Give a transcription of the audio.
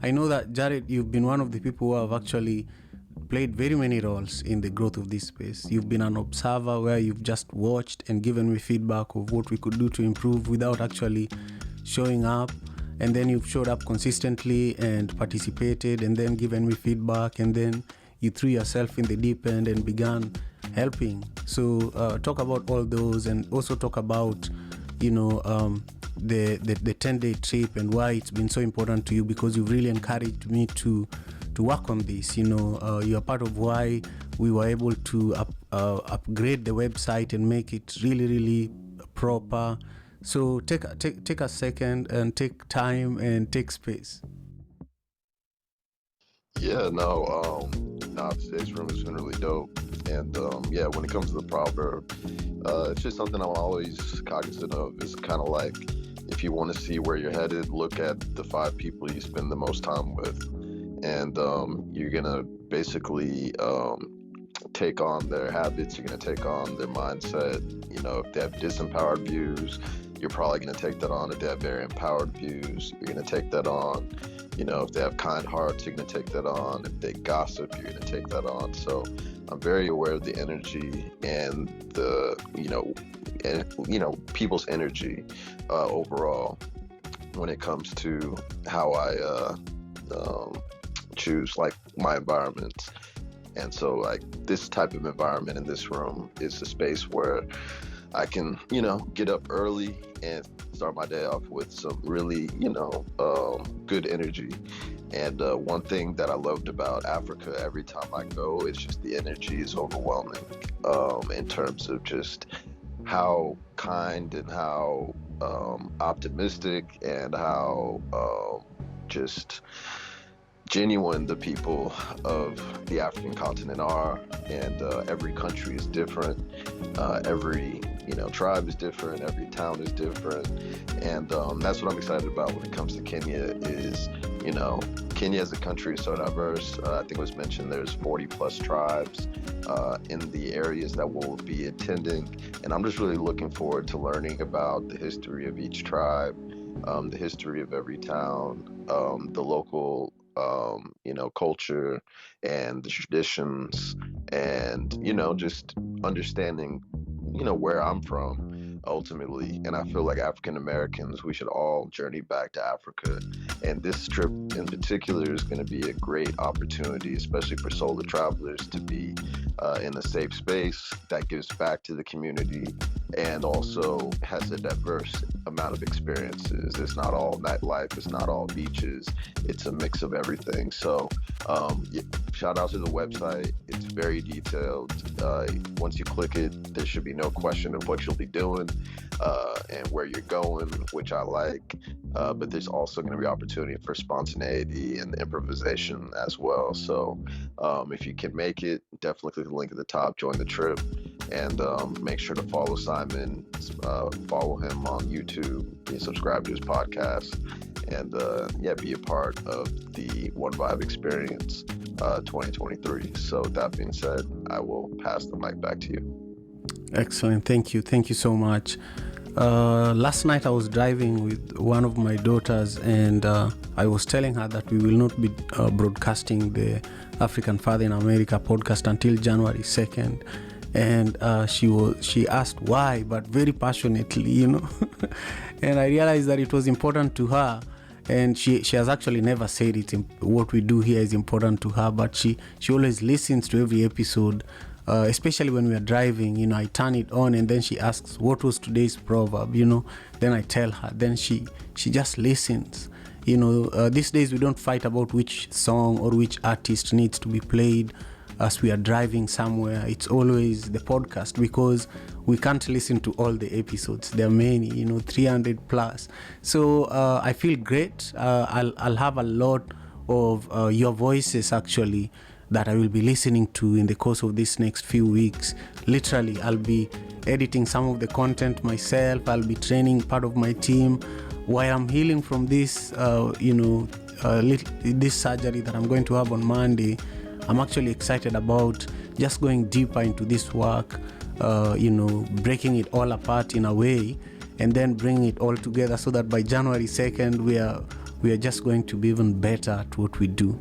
I know that, Jared, you've been one of the people who have actually played very many roles in the growth of this space. You've been an observer where you've just watched and given me feedback of what we could do to improve without actually showing up. And then you've showed up consistently and participated and then given me feedback, and then you threw yourself in the deep end and began helping. So talk about all those, and also talk about, the 10-day trip and why it's been so important to you, because you've really encouraged me to work on this. You're part of why we were able to upgrade the website and make it really, really proper. So take a second and take time and take space. Yeah, no, today's room has been really dope. And yeah, when it comes to the proverb, it's just something I'm always cognizant of. It's kind of like, if you want to see where you're headed, look at the 5 people you spend the most time with. And you're going to basically take on their habits, you're going to take on their mindset. If they have disempowered views, you're probably going to take that on. If they have very empowered views, you're going to take that on. If they have kind hearts, you're going to take that on. If they gossip, you're going to take that on. So I'm very aware of the energy and the, people's energy overall when it comes to how I choose like my environments. And so like this type of environment in this room is a space where I can, get up early and start my day off with some really, good energy. And one thing that I loved about Africa every time I go is just the energy is overwhelming in terms of just how kind and how optimistic and how just genuine the people of the African continent are. And every country is different. Every tribe is different. Every town is different. And that's what I'm excited about when it comes to Kenya is, Kenya as a country is so diverse. I think it was mentioned there's 40 plus tribes in the areas that we'll be attending. And I'm just really looking forward to learning about the history of each tribe, the history of every town, the local culture and the traditions, and, just understanding, where I'm from ultimately. And I feel like African Americans, we should all journey back to Africa. And this trip in particular is going to be a great opportunity, especially for solo travelers, to be in a safe space that gives back to the community and also has a diverse amount of experiences. It's not all nightlife, it's not all beaches, it's a mix of everything. So shout out to the website. It's very detailed. Once you click it, there should be no question of what you'll be doing and where you're going, which I like. But there's also going to be opportunity for spontaneity and improvisation as well. So if you can make it, definitely click the link at the top, join the trip, and make sure to follow Simon, follow him on YouTube, subscribe to his podcast, and be a part of the One Vibe Experience 2023. So with that being said, I will pass the mic back to you. Excellent. Thank you so much. Last night I was driving with one of my daughters, and I was telling her that we will not be broadcasting the African Father in America podcast until January 2nd. And she asked why, but very passionately, and I realized that it was important to her. And she has actually never said it. What we do here is important to her, but she always listens to every episode, especially when we are driving. I turn it on, and then she asks, what was today's proverb? Then I tell her. Then she just listens. These days we don't fight about which song or which artist needs to be played as we are driving somewhere. It's always the podcast, because we can't listen to all the episodes. There are many, 300 plus. So I feel great. I'll have a lot of your voices actually that I will be listening to in the course of this next few weeks. Literally, I'll be editing some of the content myself. I'll be training part of my team while I'm healing from this, this surgery that I'm going to have on Monday. I'm actually excited about just going deeper into this work, breaking it all apart in a way, and then bringing it all together so that by January 2nd, we are just going to be even better at what we do.